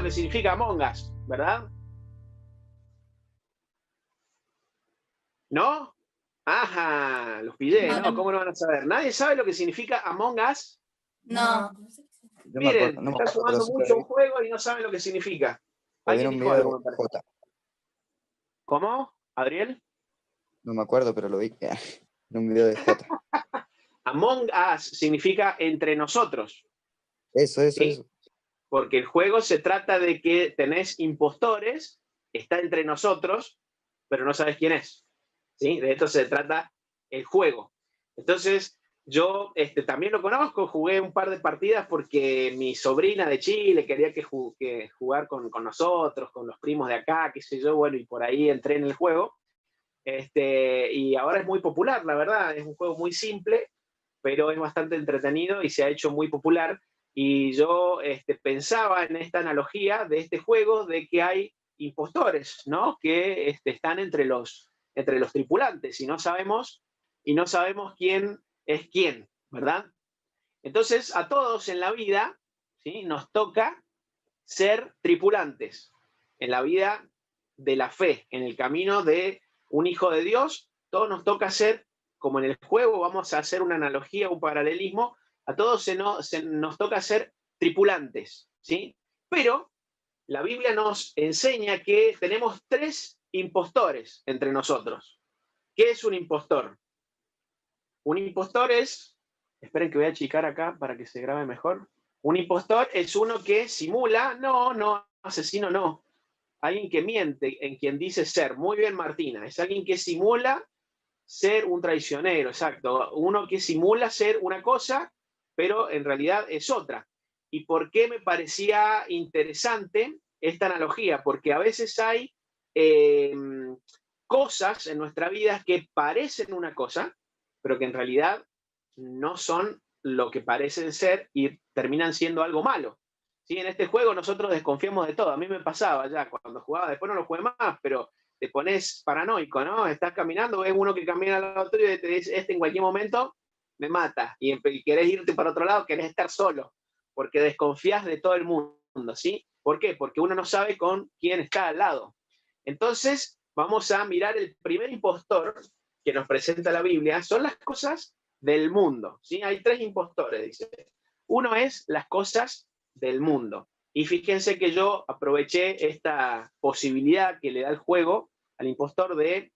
lo que significa Among Us, ¿verdad? ¿No? Ajá, los pillé, ¿no? ¿Cómo no van a saber? ¿Nadie sabe lo que significa Among Us? No. Yo me acuerdo, Miren, no me están acuerdo, pero jugando sí mucho un juego y no saben lo que significa. lo vi en Alguien un dijo video algo, de me parece. J. ¿Cómo? ¿Adriel? No me acuerdo, pero lo vi en un video de J. Among Us significa entre nosotros, Eso. ¿sí? Porque el juego se trata de que tenés impostores, está entre nosotros, pero no sabes quién es, ¿sí? De esto se trata el juego. Entonces, yo también lo conozco, jugué un par de partidas porque mi sobrina de Chile quería que jugar con nosotros, con los primos de acá, qué sé yo, bueno, y por ahí entré en el juego. Y ahora es muy popular, la verdad, es un juego muy simple, pero es bastante entretenido y se ha hecho muy popular. Y yo pensaba en esta analogía de este juego de que hay impostores, ¿no? Que están entre los tripulantes y no sabemos quién es quién, ¿verdad? Entonces, a todos en la vida, ¿sí? Nos toca ser tripulantes en la vida de la fe, en el camino de un hijo de Dios. Todos nos toca ser, como en el juego, vamos a hacer una analogía, un paralelismo, a todos nos toca ser tripulantes, ¿sí? Pero la Biblia nos enseña que tenemos tres impostores entre nosotros. ¿Qué es un impostor? Un impostor es, esperen que voy a achicar acá para que se grabe mejor. Un impostor es uno que simula, no, asesino no. Alguien que miente en quien dice ser. Muy bien, Martina. Es alguien que simula ser un traicionero, exacto. Uno que simula ser una cosa, pero en realidad es otra. ¿Y por qué me parecía interesante esta analogía? Porque a veces hay eh, cosas en nuestra vida que parecen una cosa, pero que en realidad no son lo que parecen ser y terminan siendo algo malo. ¿Sí? En este juego nosotros desconfiamos de todo. A mí me pasaba ya cuando jugaba, después no lo jugué más, pero te pones paranoico, ¿no? Estás caminando, ves uno que camina al lado tuyo y te dice, en cualquier momento me mata. Y querés irte para otro lado, querés estar solo, porque desconfías de todo el mundo, ¿sí? ¿Por qué? Porque uno no sabe con quién está al lado. Entonces, vamos a mirar el primer impostor que nos presenta la Biblia, son las cosas del mundo, ¿sí? Hay tres impostores, dice. Uno es las cosas del mundo. Y fíjense que yo aproveché esta posibilidad que le da el juego al impostor de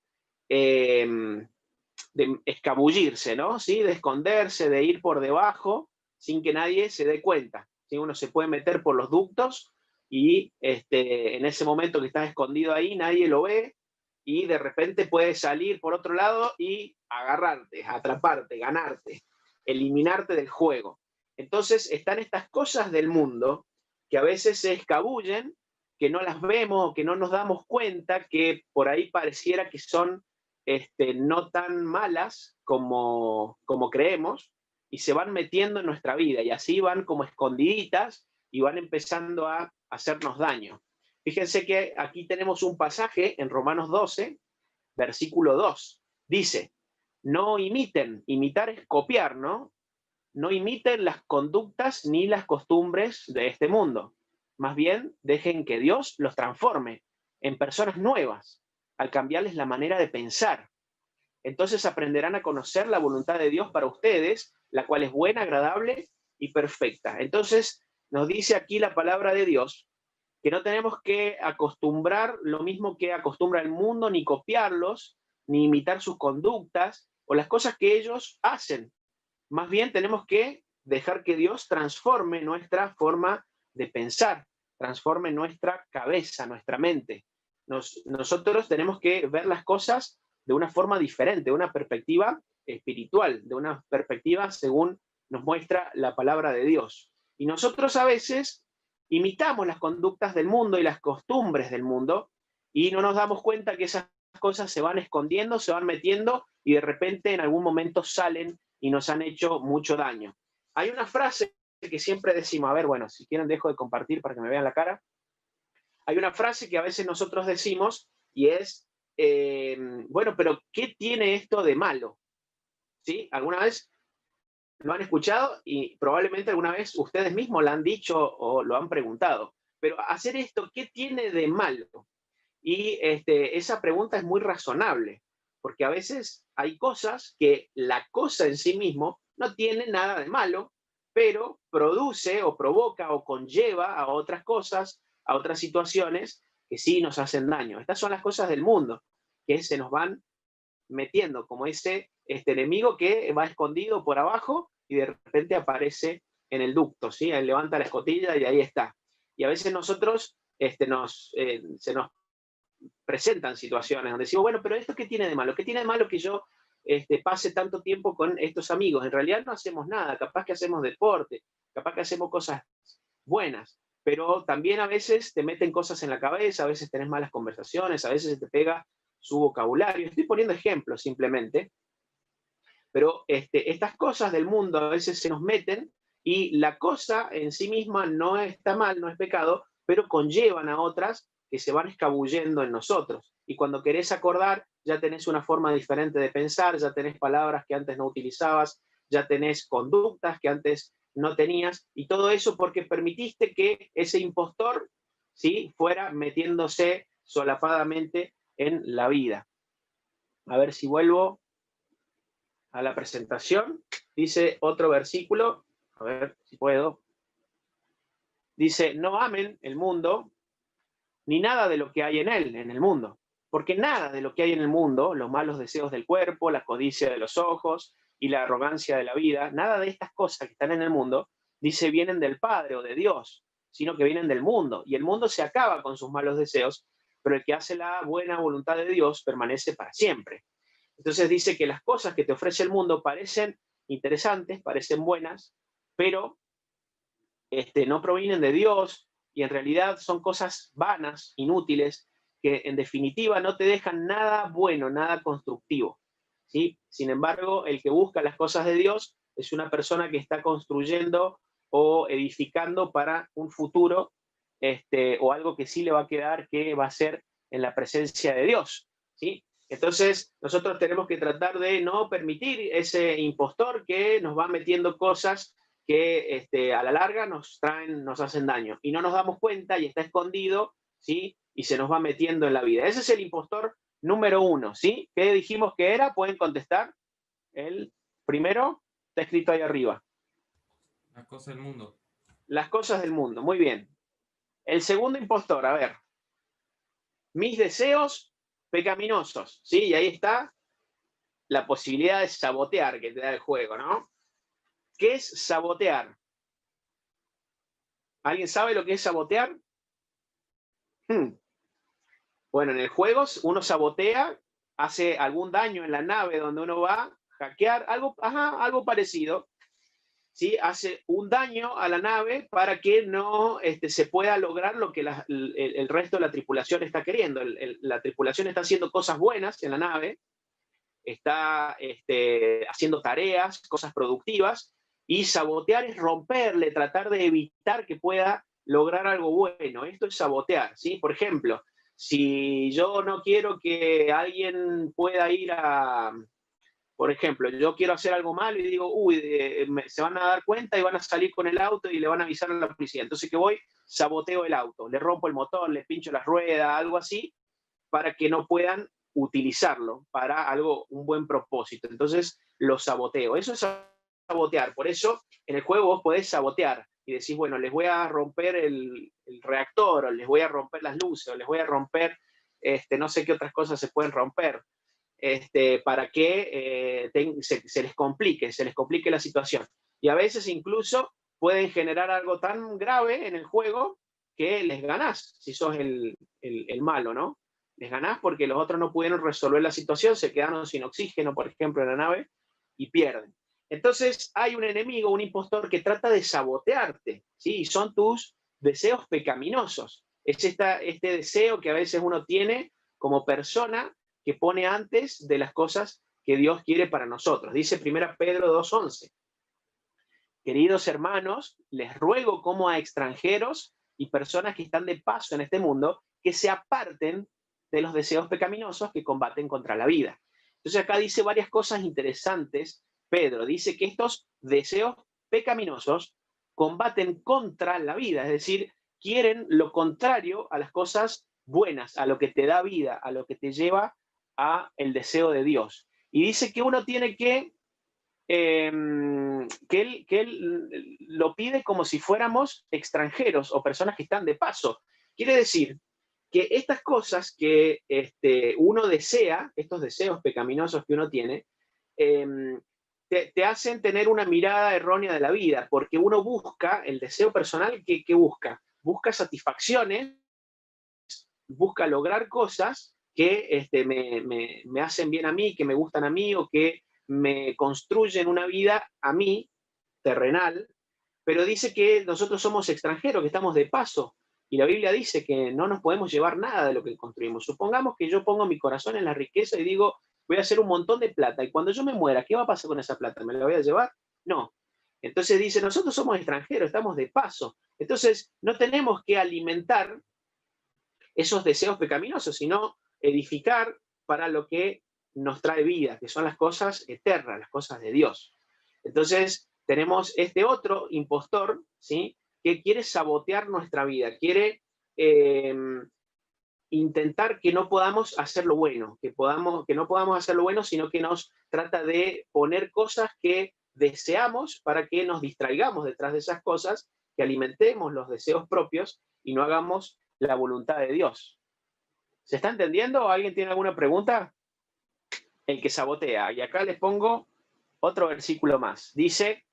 escabullirse, ¿no? ¿Sí? De esconderse, de ir por debajo sin que nadie se dé cuenta. ¿Sí? Uno se puede meter por los ductos y en ese momento que estás escondido ahí nadie lo ve y de repente puedes salir por otro lado y agarrarte, atraparte, ganarte, eliminarte del juego. Entonces están estas cosas del mundo que a veces se escabullen, que no las vemos, que no nos damos cuenta, que por ahí pareciera que son no tan malas como creemos, y se van metiendo en nuestra vida, y así van como escondiditas y van empezando a hacernos daño. Fíjense que aquí tenemos un pasaje en Romanos 12, versículo 2. Dice, no imiten, imitar es copiar, ¿no? No imiten las conductas ni las costumbres de este mundo. Más bien, dejen que Dios los transforme en personas nuevas al cambiarles la manera de pensar. Entonces aprenderán a conocer la voluntad de Dios para ustedes, la cual es buena, agradable y perfecta. Entonces nos dice aquí la palabra de Dios que no tenemos que acostumbrar lo mismo que acostumbra el mundo, ni copiarlos, ni imitar sus conductas o las cosas que ellos hacen. Más bien tenemos que dejar que Dios transforme nuestra forma de pensar, transforme nuestra cabeza, nuestra mente. Nosotros tenemos que ver las cosas de una forma diferente, de una perspectiva espiritual, de una perspectiva según nos muestra la palabra de Dios. Y nosotros a veces imitamos las conductas del mundo y las costumbres del mundo y no nos damos cuenta que esas cosas se van escondiendo, se van metiendo y de repente en algún momento salen y nos han hecho mucho daño. Hay una frase que siempre decimos, a ver, bueno, si quieren dejo de compartir para que me vean la cara. Hay una frase que a veces nosotros decimos y es, bueno, pero ¿qué tiene esto de malo? ¿Sí? ¿Alguna vez lo han escuchado? Y probablemente alguna vez ustedes mismos lo han dicho o lo han preguntado. pero hacer esto, ¿qué tiene de malo? Y esa pregunta es muy razonable, porque a veces hay cosas que la cosa en sí mismo no tiene nada de malo, pero produce o provoca o conlleva a otras cosas, a otras situaciones que sí nos hacen daño. Estas son las cosas del mundo, que se nos van metiendo como este enemigo que va escondido por abajo y de repente aparece en el ducto, ¿sí? Él levanta la escotilla y ahí está. Y a veces nosotros se nos presentan situaciones donde decimos, bueno, pero ¿esto qué tiene de malo? ¿Qué tiene de malo que yo pase tanto tiempo con estos amigos? En realidad no hacemos nada, capaz que hacemos deporte, capaz que hacemos cosas buenas, pero también a veces te meten cosas en la cabeza, a veces tenés malas conversaciones, a veces se te pega su vocabulario. Estoy poniendo ejemplos simplemente, pero estas cosas del mundo a veces se nos meten y la cosa en sí misma no está mal, no es pecado, pero conllevan a otras que se van escabullendo en nosotros. Y cuando querés acordar, ya tenés una forma diferente de pensar, ya tenés palabras que antes no utilizabas, ya tenés conductas que antes no tenías, y todo eso porque permitiste que ese impostor, ¿sí?, fuera metiéndose solapadamente en la vida. A ver si vuelvo a la presentación. Dice otro versículo, a ver si puedo. Dice, no amen el mundo, ni nada de lo que hay en él, en el mundo. Porque nada de lo que hay en el mundo, los malos deseos del cuerpo, la codicia de los ojos y la arrogancia de la vida, nada de estas cosas que están en el mundo, dice, vienen del Padre o de Dios, sino que vienen del mundo. Y el mundo se acaba con sus malos deseos, pero el que hace la buena voluntad de Dios permanece para siempre. Entonces dice que las cosas que te ofrece el mundo parecen interesantes, parecen buenas, pero no provienen de Dios y en realidad son cosas vanas, inútiles, que en definitiva no te dejan nada bueno, nada constructivo, ¿sí? Sin embargo, el que busca las cosas de Dios es una persona que está construyendo o edificando para un futuro, o algo que sí le va a quedar, que va a ser en la presencia de Dios, ¿sí? Entonces, nosotros tenemos que tratar de no permitir ese impostor que nos va metiendo cosas que a la larga nos hacen daño. Y no nos damos cuenta y está escondido, ¿sí? Y se nos va metiendo en la vida. Ese es el impostor número 1, ¿sí? ¿Qué dijimos que era? Pueden contestar. El primero está escrito ahí arriba. Las cosas del mundo. Las cosas del mundo, muy bien. El segundo impostor, a ver. Mis deseos pecaminosos, ¿sí? Y ahí está la posibilidad de sabotear que te da el juego, ¿no? ¿Qué es sabotear? ¿Alguien sabe lo que es sabotear? Bueno, en el juego uno sabotea, hace algún daño en la nave donde uno va, hackear, algo parecido, ¿sí? Hace un daño a la nave para que no se pueda lograr lo que el resto de la tripulación está queriendo. La tripulación está haciendo cosas buenas en la nave, está haciendo tareas, cosas productivas, y sabotear es romperle, tratar de evitar que pueda lograr algo bueno. Esto es sabotear, ¿sí? Por ejemplo, si yo no quiero que alguien pueda ir por ejemplo, yo quiero hacer algo malo y digo, uy, se van a dar cuenta y van a salir con el auto y le van a avisar a la policía. Entonces, ¿qué voy? Saboteo el auto, le rompo el motor, le pincho las ruedas, algo así, para que no puedan utilizarlo para un buen propósito. Entonces, lo saboteo. Eso es sabotear. Por eso, en el juego vos podés sabotear y decís, bueno, les voy a romper el reactor, o les voy a romper las luces, o les voy a romper, no sé qué otras cosas se pueden romper, para que se les complique la situación. Y a veces incluso pueden generar algo tan grave en el juego que les ganás, si sos el malo, ¿no? Les ganás porque los otros no pudieron resolver la situación, se quedaron sin oxígeno, por ejemplo, en la nave, y pierden. Entonces hay un enemigo, un impostor que trata de sabotearte, ¿sí? Y son tus deseos pecaminosos. Es este deseo que a veces uno tiene como persona que pone antes de las cosas que Dios quiere para nosotros. Dice 1 Pedro 2:11. Queridos hermanos, les ruego como a extranjeros y personas que están de paso en este mundo, que se aparten de los deseos pecaminosos que combaten contra la vida. Entonces acá dice varias cosas interesantes. Pedro dice que estos deseos pecaminosos combaten contra la vida, es decir, quieren lo contrario a las cosas buenas, a lo que te da vida, a lo que te lleva a el deseo de Dios. Y dice que uno tiene que él lo pide como si fuéramos extranjeros o personas que están de paso. Quiere decir que estas cosas que uno desea, estos deseos pecaminosos que uno tiene, te hacen tener una mirada errónea de la vida, porque uno busca el deseo personal que busca. Busca satisfacciones, busca lograr cosas que me hacen bien a mí, que me gustan a mí o que me construyen una vida a mí, terrenal, pero dice que nosotros somos extranjeros, que estamos de paso. Y la Biblia dice que no nos podemos llevar nada de lo que construimos. Supongamos que yo pongo mi corazón en la riqueza y digo, voy a hacer un montón de plata. Y cuando yo me muera, ¿qué va a pasar con esa plata? ¿Me la voy a llevar? No. Entonces dice, nosotros somos extranjeros, estamos de paso. Entonces no tenemos que alimentar esos deseos pecaminosos, sino edificar para lo que nos trae vida, que son las cosas eternas, las cosas de Dios. Entonces, tenemos este otro impostor, ¿sí?, que quiere sabotear nuestra vida, quiere intentar que no podamos hacer lo bueno, que no podamos hacer lo bueno, sino que nos trata de poner cosas que deseamos para que nos distraigamos detrás de esas cosas, que alimentemos los deseos propios y no hagamos la voluntad de Dios. ¿Se está entendiendo? ¿Alguien tiene alguna pregunta? El que sabotea. Y acá les pongo otro versículo más. Dice,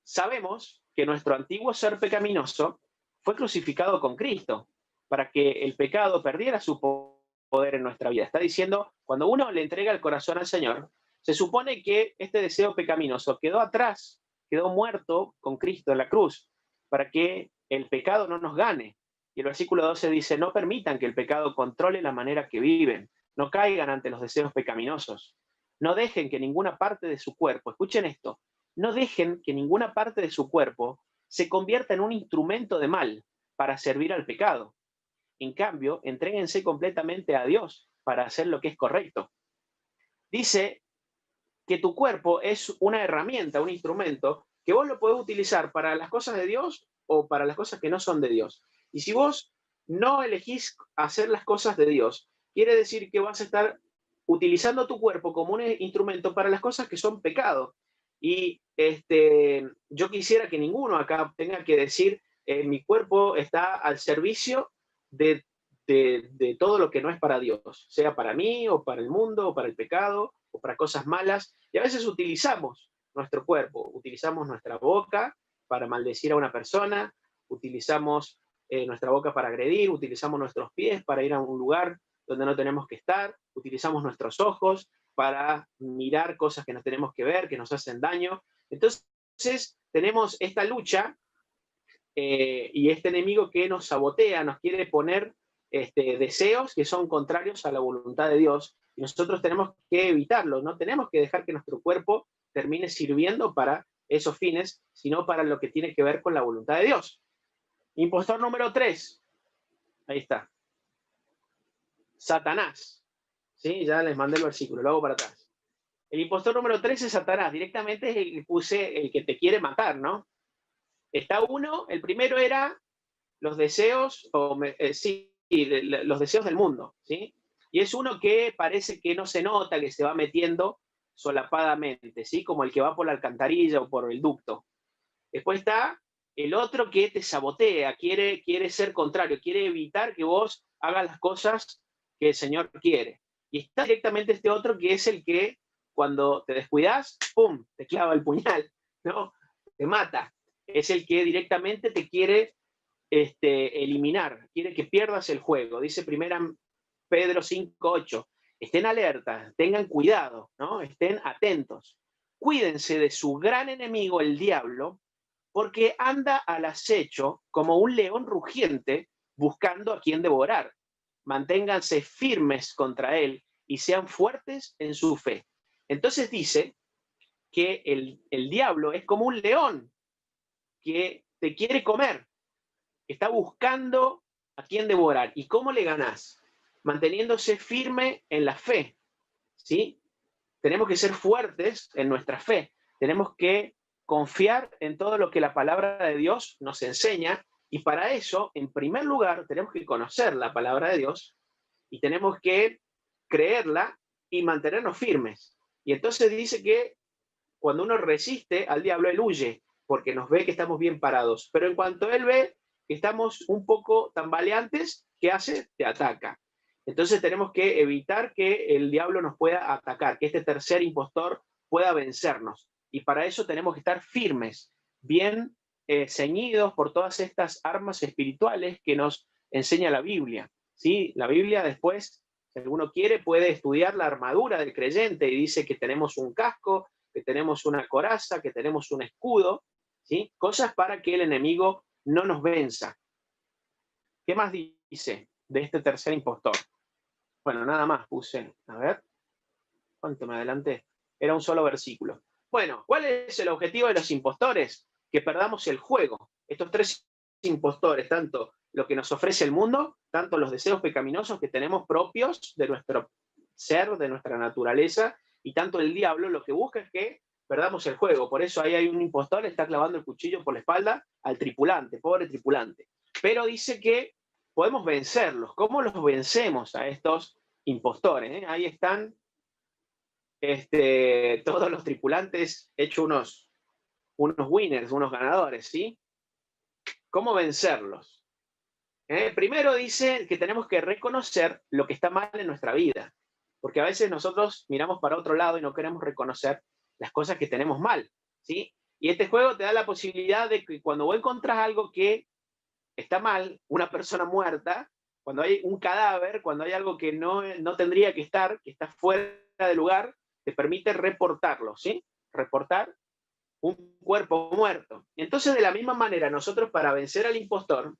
sabemos que nuestro antiguo ser pecaminoso fue crucificado con Cristo para que el pecado perdiera su poder en nuestra vida. Está diciendo, cuando uno le entrega el corazón al Señor, se supone que este deseo pecaminoso quedó atrás, quedó muerto con Cristo en la cruz, para que el pecado no nos gane. Y el versículo 12 dice, no permitan que el pecado controle la manera que viven, no caigan ante los deseos pecaminosos, no dejen que ninguna parte de su cuerpo, escuchen esto, no dejen que ninguna parte de su cuerpo se convierta en un instrumento de mal para servir al pecado. En cambio, entréguense completamente a Dios para hacer lo que es correcto. Dice que tu cuerpo es una herramienta, un instrumento, que vos lo podés utilizar para las cosas de Dios o para las cosas que no son de Dios. Y si vos no elegís hacer las cosas de Dios, quiere decir que vas a estar utilizando tu cuerpo como un instrumento para las cosas que son pecado. Y yo quisiera que ninguno acá tenga que decir, mi cuerpo está al servicio de todo lo que no es para Dios, sea para mí o para el mundo o para el pecado o para cosas malas. Y a veces utilizamos nuestro cuerpo, utilizamos nuestra boca para maldecir a una persona, utilizamos nuestra boca para agredir, utilizamos nuestros pies para ir a un lugar donde no tenemos que estar, utilizamos nuestros ojos para mirar cosas que no tenemos que ver, que nos hacen daño. Entonces, tenemos esta lucha y este enemigo que nos sabotea, nos quiere poner deseos que son contrarios a la voluntad de Dios, y nosotros tenemos que evitarlo, no tenemos que dejar que nuestro cuerpo termine sirviendo para esos fines, sino para lo que tiene que ver con la voluntad de Dios. Impostor número 3, ahí está, Satanás. ¿Sí? Ya les mandé el versículo, lo hago para atrás. El impostor número 3 es Satanás, directamente es el que puse, el que te quiere matar, ¿no? Está uno, el primero era los deseos, los deseos del mundo, ¿sí? Y es uno que parece que no se nota, que se va metiendo solapadamente, ¿sí? Como el que va por la alcantarilla o por el ducto. Después está el otro que te sabotea, quiere ser contrario, quiere evitar que vos hagas las cosas que el Señor quiere. Y está directamente este otro que es el que cuando te descuidas, ¡pum!, te clava el puñal, ¿no? Te mata. Es el que directamente te quiere eliminar, quiere que pierdas el juego. Dice 1 Pedro 5:8, estén alertas, tengan cuidado, ¿no? Estén atentos. Cuídense de su gran enemigo, el diablo, porque anda al acecho como un león rugiente buscando a quien devorar. Manténganse firmes contra él y sean fuertes en su fe. Entonces dice que el diablo es como un león que te quiere comer, está buscando a quien devorar. ¿Y cómo le ganás? Manteniéndose firme en la fe, ¿sí? Tenemos que ser fuertes en nuestra fe. Tenemos que confiar en todo lo que la palabra de Dios nos enseña Y para eso, en primer lugar, tenemos que conocer la palabra de Dios y tenemos que creerla y mantenernos firmes. Y entonces dice que cuando uno resiste al diablo, él huye, porque nos ve que estamos bien parados. Pero en cuanto él ve que estamos un poco tambaleantes, ¿qué hace? Te ataca. Entonces tenemos que evitar que el diablo nos pueda atacar, que este tercer impostor pueda vencernos. Y para eso tenemos que estar firmes, bien ceñidos por todas estas armas espirituales que nos enseña la Biblia. ¿Sí? La Biblia después, si alguno quiere, puede estudiar la armadura del creyente y dice que tenemos un casco, que tenemos una coraza, que tenemos un escudo, ¿sí? Cosas para que el enemigo no nos venza. ¿Qué más dice de este tercer impostor? Bueno, nada más puse, a ver, ¿cuánto me adelanté? Era un solo versículo. Bueno, ¿cuál es el objetivo de los impostores? Que perdamos el juego. Estos tres impostores, tanto lo que nos ofrece el mundo, tanto los deseos pecaminosos que tenemos propios de nuestro ser, de nuestra naturaleza, y tanto el diablo, lo que busca es que perdamos el juego. Por eso ahí hay un impostor, le está clavando el cuchillo por la espalda al tripulante, pobre tripulante. Pero dice que podemos vencerlos. ¿Cómo los vencemos a estos impostores? Ahí están todos los tripulantes hechos unos winners, unos ganadores, ¿sí? ¿Cómo vencerlos? Primero dice que tenemos que reconocer lo que está mal en nuestra vida, porque a veces nosotros miramos para otro lado y no queremos reconocer las cosas que tenemos mal, ¿sí? Y este juego te da la posibilidad de que cuando vos encontrás algo que está mal, una persona muerta, cuando hay un cadáver, cuando hay algo que no tendría que está fuera de lugar, te permite reportarlo, ¿sí? Reportar un cuerpo muerto. Entonces, de la misma manera, nosotros para vencer al impostor,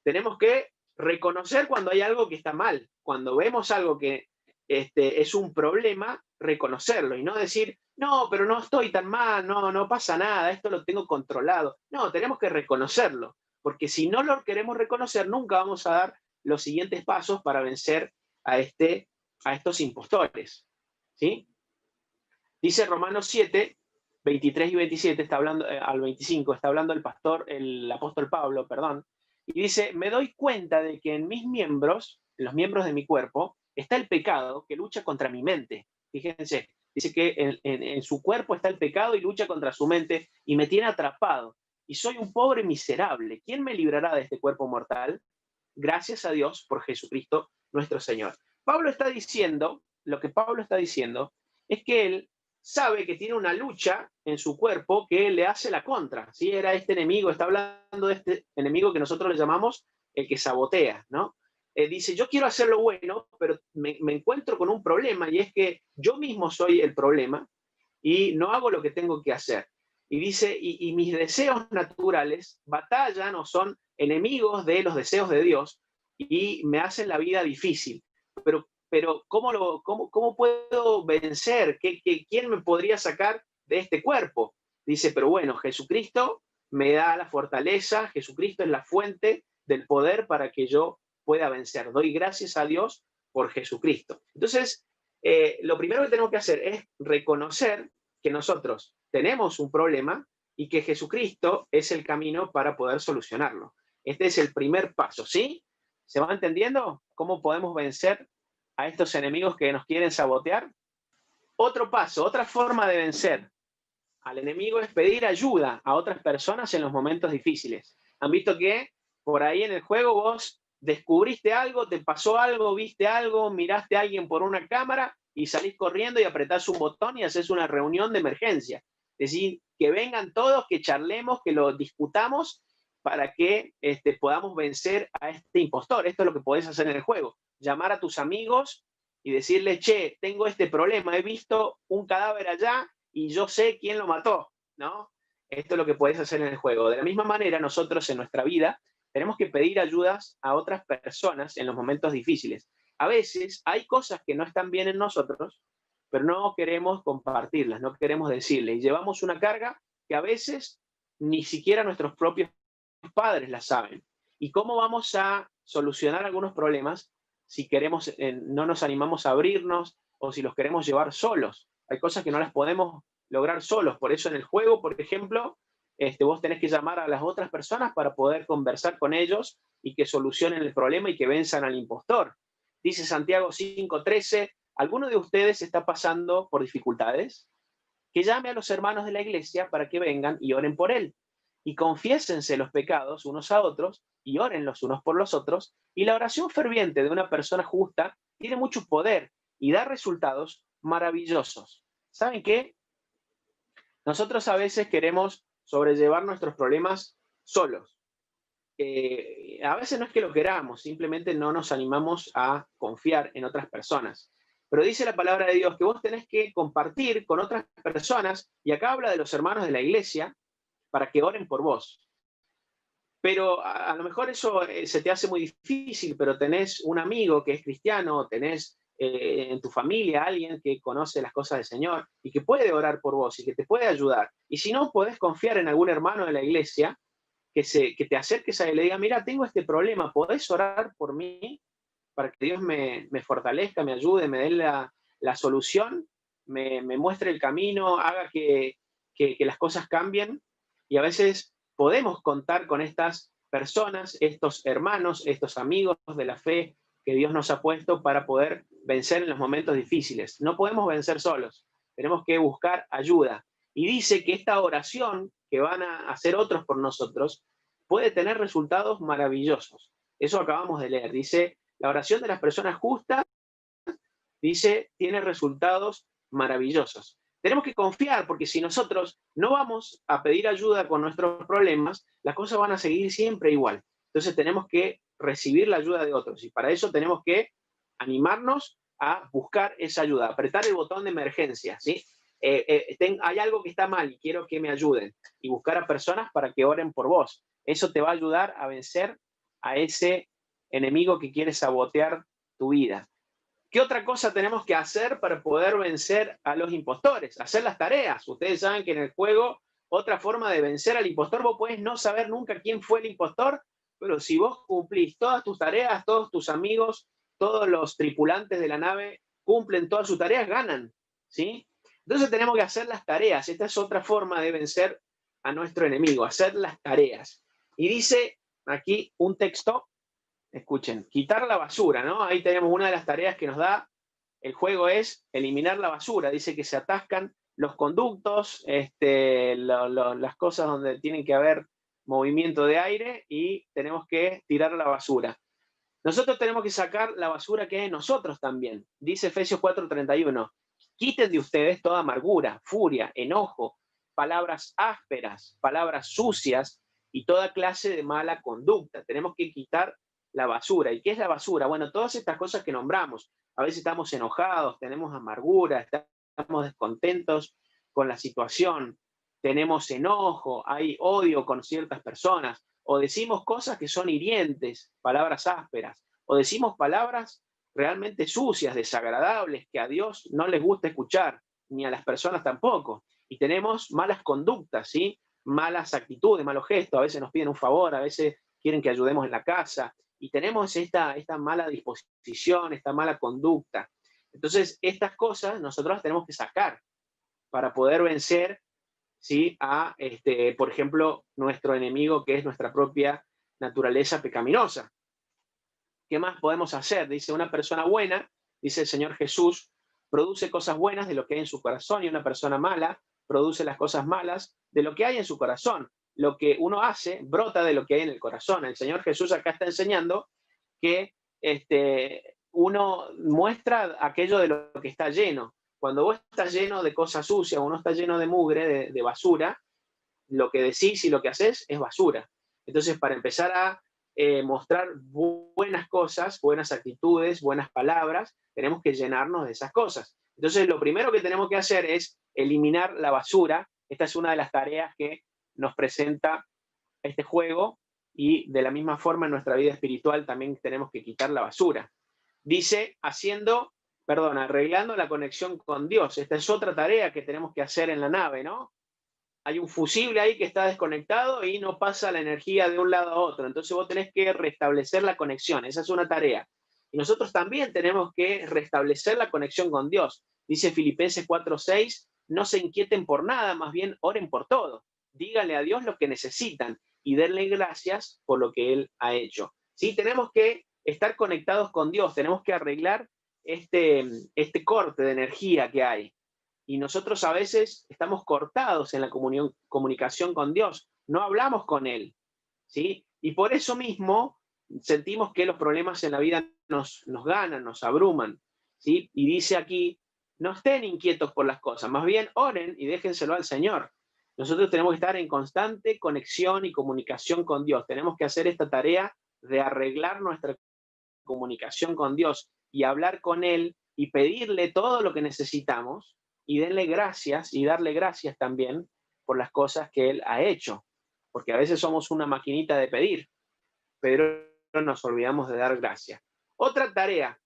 tenemos que reconocer cuando hay algo que está mal. Cuando vemos algo que es un problema, reconocerlo y no decir, no, pero no estoy tan mal, no pasa nada, esto lo tengo controlado. No, tenemos que reconocerlo, porque si no lo queremos reconocer, nunca vamos a dar los siguientes pasos para vencer a estos impostores. ¿Sí? Dice Romanos 7, 23 y 27, está hablando, al 25, está hablando el apóstol Pablo, perdón, y dice, me doy cuenta de que en mis miembros, en los miembros de mi cuerpo, está el pecado que lucha contra mi mente. Fíjense, dice que en su cuerpo está el pecado y lucha contra su mente y me tiene atrapado. Y soy un pobre miserable. ¿Quién me librará de este cuerpo mortal? Gracias a Dios por Jesucristo nuestro Señor. Lo que Pablo está diciendo es que él sabe que tiene una lucha en su cuerpo que le hace la contra. ¿Sí? Era este enemigo, está hablando de este enemigo que nosotros le llamamos el que sabotea, ¿no? Dice, yo quiero hacer lo bueno, pero me encuentro con un problema y es que yo mismo soy el problema y no hago lo que tengo que hacer. Y dice, y mis deseos naturales batallan o son enemigos de los deseos de Dios y me hacen la vida difícil. Pero ¿cómo puedo vencer? ¿Quién me podría sacar de este cuerpo? Dice, pero bueno, Jesucristo me da la fortaleza, Jesucristo es la fuente del poder para que yo pueda vencer. Doy gracias a Dios por Jesucristo. Entonces, lo primero que tenemos que hacer es reconocer que nosotros tenemos un problema y que Jesucristo es el camino para poder solucionarlo. Este es el primer paso, ¿sí? ¿Se va entendiendo cómo podemos vencer a estos enemigos que nos quieren sabotear? Otro paso, otra forma de vencer al enemigo es pedir ayuda a otras personas en los momentos difíciles. ¿Han visto que por ahí en el juego vos descubriste algo, te pasó algo, viste algo, miraste a alguien por una cámara y salís corriendo y apretás un botón y haces una reunión de emergencia? Es decir, que vengan todos, que charlemos, que lo discutamos para que podamos vencer a este impostor. Esto es lo que podés hacer en el juego. Llamar a tus amigos y decirle, che, tengo este problema, he visto un cadáver allá y yo sé quién lo mató, ¿no? Esto es lo que podés hacer en el juego. De la misma manera, nosotros en nuestra vida tenemos que pedir ayudas a otras personas en los momentos difíciles. A veces hay cosas que no están bien en nosotros, pero no queremos compartirlas, no queremos decirles. Y llevamos una carga que a veces ni siquiera nuestros propios padres la saben. ¿Y cómo vamos a solucionar algunos problemas si no nos animamos a abrirnos o si los queremos llevar solos? Hay cosas que no las podemos lograr solos. Por eso en el juego, por ejemplo, vos tenés que llamar a las otras personas para poder conversar con ellos y que solucionen el problema y que venzan al impostor. Dice Santiago 5:13, ¿alguno de ustedes está pasando por dificultades? Que llame a los hermanos de la iglesia para que vengan y oren por él. Y confiésense los pecados unos a otros y oren los unos por los otros. Y la oración ferviente de una persona justa tiene mucho poder y da resultados maravillosos. ¿Saben qué? Nosotros a veces queremos sobrellevar nuestros problemas solos. A veces no es que lo queramos, simplemente no nos animamos a confiar en otras personas. Pero dice la palabra de Dios que vos tenés que compartir con otras personas, y acá habla de los hermanos de la iglesia, para que oren por vos. Pero a lo mejor eso se te hace muy difícil, pero tenés un amigo que es cristiano, tenés en tu familia alguien que conoce las cosas del Señor y que puede orar por vos y que te puede ayudar. Y si no, podés confiar en algún hermano de la iglesia que te acerques a él y le diga, mira, tengo este problema, ¿podés orar por mí para que Dios me fortalezca, me ayude, me dé la solución, me muestre el camino, haga que las cosas cambien? Y a veces podemos contar con estas personas, estos hermanos, estos amigos de la fe que Dios nos ha puesto para poder vencer en los momentos difíciles. No podemos vencer solos, tenemos que buscar ayuda. Y dice que esta oración que van a hacer otros por nosotros puede tener resultados maravillosos. Eso acabamos de leer. Dice, la oración de las personas justas, dice, tiene resultados maravillosos. Tenemos que confiar, porque si nosotros no vamos a pedir ayuda con nuestros problemas, las cosas van a seguir siempre igual. Entonces tenemos que recibir la ayuda de otros, y para eso tenemos que animarnos a buscar esa ayuda, apretar el botón de emergencia, ¿sí? Hay algo que está mal y quiero que me ayuden, y buscar a personas para que oren por vos. Eso te va a ayudar a vencer a ese enemigo que quiere sabotear tu vida. ¿Qué otra cosa tenemos que hacer para poder vencer a los impostores? Hacer las tareas. Ustedes saben que en el juego, otra forma de vencer al impostor, vos podés no saber nunca quién fue el impostor, pero si vos cumplís todas tus tareas, todos tus amigos, todos los tripulantes de la nave cumplen todas sus tareas, ganan, ¿sí? Entonces tenemos que hacer las tareas. Esta es otra forma de vencer a nuestro enemigo, hacer las tareas. Y dice aquí un texto, escuchen, quitar la basura, ¿no? Ahí tenemos una de las tareas que nos da el juego, es eliminar la basura. Dice que se atascan los conductos, las cosas donde tienen que haber movimiento de aire, y tenemos que tirar la basura. Nosotros tenemos que sacar la basura que hay en nosotros también. Dice Efesios 4:31, quiten de ustedes toda amargura, furia, enojo, palabras ásperas, palabras sucias y toda clase de mala conducta. Tenemos que quitar la basura. ¿Y qué es la basura? Bueno, todas estas cosas que nombramos. A veces estamos enojados, tenemos amargura, estamos descontentos con la situación, tenemos enojo, hay odio con ciertas personas, o decimos cosas que son hirientes, palabras ásperas, o decimos palabras realmente sucias, desagradables, que a Dios no les gusta escuchar, ni a las personas tampoco. Y tenemos malas conductas, ¿sí? Malas actitudes, malos gestos. A veces nos piden un favor, a veces quieren que ayudemos en la casa, y tenemos esta mala disposición, esta mala conducta. Entonces, estas cosas nosotros las tenemos que sacar para poder vencer, ¿sí? A, por ejemplo, nuestro enemigo, que es nuestra propia naturaleza pecaminosa. ¿Qué más podemos hacer? Dice, una persona buena, dice el Señor Jesús, produce cosas buenas de lo que hay en su corazón, y una persona mala produce las cosas malas de lo que hay en su corazón. Lo que uno hace brota de lo que hay en el corazón. El Señor Jesús acá está enseñando que uno muestra aquello de lo que está lleno. Cuando vos estás lleno de cosas sucias, uno está lleno de mugre, de basura, lo que decís y lo que haces es basura. Entonces, para empezar a mostrar buenas cosas, buenas actitudes, buenas palabras, tenemos que llenarnos de esas cosas. Entonces, lo primero que tenemos que hacer es eliminar la basura. Esta es una de las tareas que nos presenta este juego, y de la misma forma en nuestra vida espiritual también tenemos que quitar la basura. Dice, arreglando la conexión con Dios. Esta es otra tarea que tenemos que hacer en la nave, ¿no? Hay un fusible ahí que está desconectado y no pasa la energía de un lado a otro. Entonces vos tenés que restablecer la conexión. Esa es una tarea. Y nosotros también tenemos que restablecer la conexión con Dios. Dice Filipenses 4:6, no se inquieten por nada, más bien oren por todo. díganle a Dios lo que necesitan y denle gracias por lo que Él ha hecho. ¿Sí? Tenemos que estar conectados con Dios, tenemos que arreglar este corte de energía que hay. Y nosotros a veces estamos cortados en la comunicación con Dios, no hablamos con Él, ¿sí? Y por eso mismo sentimos que los problemas en la vida nos ganan, nos abruman, ¿sí? Y dice aquí, no estén inquietos por las cosas, más bien oren y déjenselo al Señor. Nosotros tenemos que estar en constante conexión y comunicación con Dios. Tenemos que hacer esta tarea de arreglar nuestra comunicación con Dios y hablar con Él y pedirle todo lo que necesitamos y denle gracias y darle gracias también por las cosas que Él ha hecho. Porque a veces somos una maquinita de pedir, pero nos olvidamos de dar gracias. Otra tarea,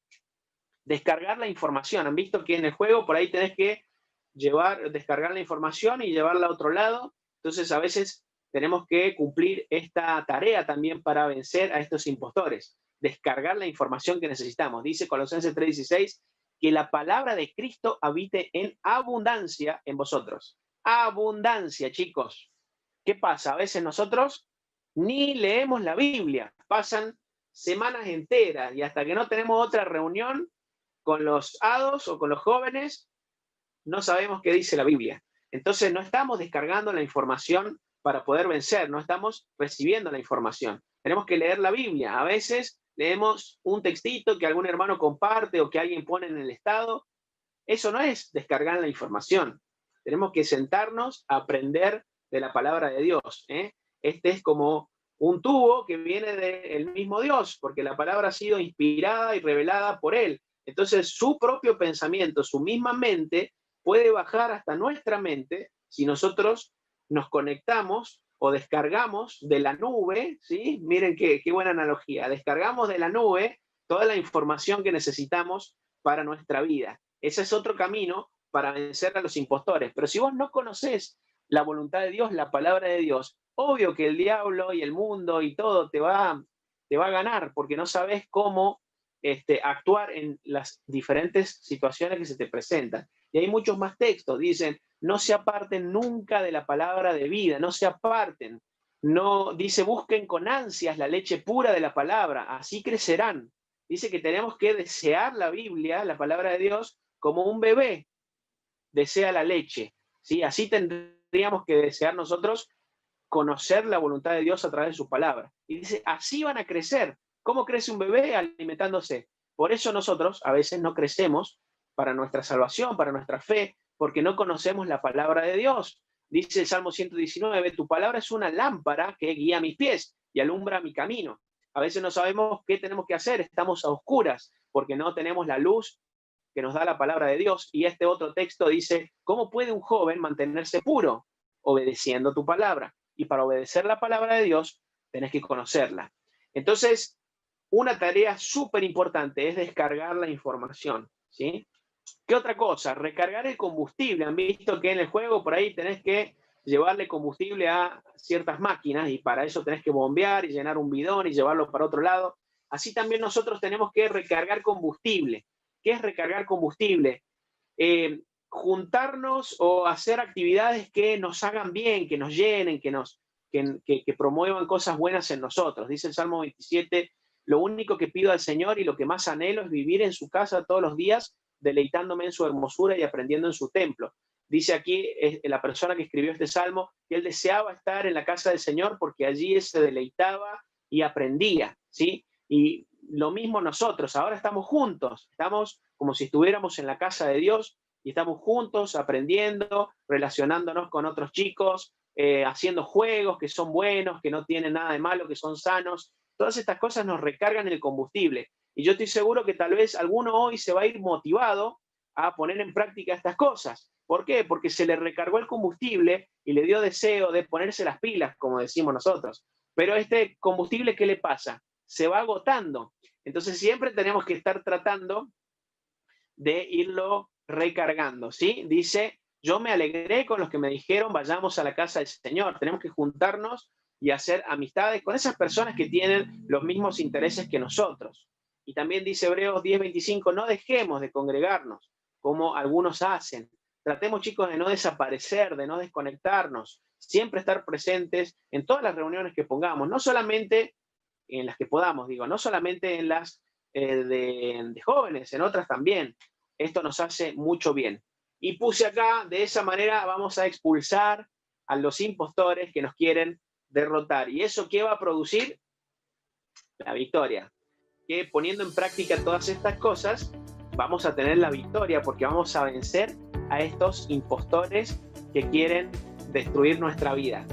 descargar la información. Han visto que en el juego por ahí tenés que descargar la información y llevarla a otro lado. Entonces a veces tenemos que cumplir esta tarea también para vencer a estos impostores. Descargar la información que necesitamos. Dice Colosenses 3:16 que la palabra de Cristo habite en abundancia en vosotros. Abundancia, chicos. ¿Qué pasa? A veces nosotros ni leemos la Biblia. Pasan semanas enteras y hasta que no tenemos otra reunión con los hados o con los jóvenes, no sabemos qué dice la Biblia. Entonces no estamos descargando la información para poder vencer, no estamos recibiendo la información. Tenemos que leer la Biblia. A veces leemos un textito que algún hermano comparte o que alguien pone en el estado. Eso no es descargar la información. Tenemos que sentarnos a aprender de la palabra de Dios. Este es como un tubo que viene del mismo Dios, porque la palabra ha sido inspirada y revelada por Él. Entonces su propio pensamiento, su misma mente, puede bajar hasta nuestra mente si nosotros nos conectamos o descargamos de la nube, ¿sí? Miren qué buena analogía, descargamos de la nube toda la información que necesitamos para nuestra vida. Ese es otro camino para vencer a los impostores. Pero si vos no conocés la voluntad de Dios, la palabra de Dios, obvio que el diablo y el mundo y todo te va a ganar porque no sabes cómo actuar en las diferentes situaciones que se te presentan. Y hay muchos más textos, dicen, no se aparten nunca de la palabra de vida, no se aparten. No, dice, busquen con ansias la leche pura de la palabra, así crecerán. Dice que tenemos que desear la Biblia, la palabra de Dios, como un bebé desea la leche, ¿sí? Así tendríamos que desear nosotros conocer la voluntad de Dios a través de su palabra. Y dice, así van a crecer. ¿Cómo crece un bebé? Alimentándose. Por eso nosotros a veces no crecemos para nuestra salvación, para nuestra fe, porque no conocemos la palabra de Dios. Dice el Salmo 119, tu palabra es una lámpara que guía mis pies y alumbra mi camino. A veces no sabemos qué tenemos que hacer, estamos a oscuras porque no tenemos la luz que nos da la palabra de Dios. Y este otro texto dice, ¿cómo puede un joven mantenerse puro? Obedeciendo tu palabra. Y para obedecer la palabra de Dios, tenés que conocerla. Entonces, una tarea súper importante es descargar la información, ¿sí? ¿Qué otra cosa? Recargar el combustible. Han visto que en el juego por ahí tenés que llevarle combustible a ciertas máquinas y para eso tenés que bombear y llenar un bidón y llevarlo para otro lado. Así también nosotros tenemos que recargar combustible. ¿Qué es recargar combustible? Juntarnos o hacer actividades que nos hagan bien, que nos llenen, que promuevan cosas buenas en nosotros. Dice el Salmo 27, lo único que pido al Señor y lo que más anhelo es vivir en su casa todos los días, deleitándome en su hermosura y aprendiendo en su templo. Dice aquí la persona que escribió este salmo que él deseaba estar en la casa del Señor porque allí él se deleitaba y aprendía, ¿sí? Y lo mismo nosotros, ahora estamos juntos, estamos como si estuviéramos en la casa de Dios y estamos juntos aprendiendo, relacionándonos con otros chicos, haciendo juegos que son buenos, que no tienen nada de malo, que son sanos. Todas estas cosas nos recargan el combustible. Y yo estoy seguro que tal vez alguno hoy se va a ir motivado a poner en práctica estas cosas. ¿Por qué? Porque se le recargó el combustible y le dio deseo de ponerse las pilas, como decimos nosotros. Pero este combustible, ¿qué le pasa? Se va agotando. Entonces siempre tenemos que estar tratando de irlo recargando, ¿sí? Dice, yo me alegré con los que me dijeron, vayamos a la casa del Señor. Tenemos que juntarnos y hacer amistades con esas personas que tienen los mismos intereses que nosotros. Y también dice Hebreos 10:25, no dejemos de congregarnos como algunos hacen. Tratemos, chicos, de no desaparecer, de no desconectarnos. siempre estar presentes en todas las reuniones que pongamos, no solamente en las que podamos, digo, no solamente en las de jóvenes, en otras también. Esto nos hace mucho bien. Y puse acá, de esa manera vamos a expulsar a los impostores que nos quieren derrotar. ¿Y eso qué va a producir? La victoria. Que poniendo en práctica todas estas cosas, vamos a tener la victoria porque vamos a vencer a estos impostores que quieren destruir nuestra vida.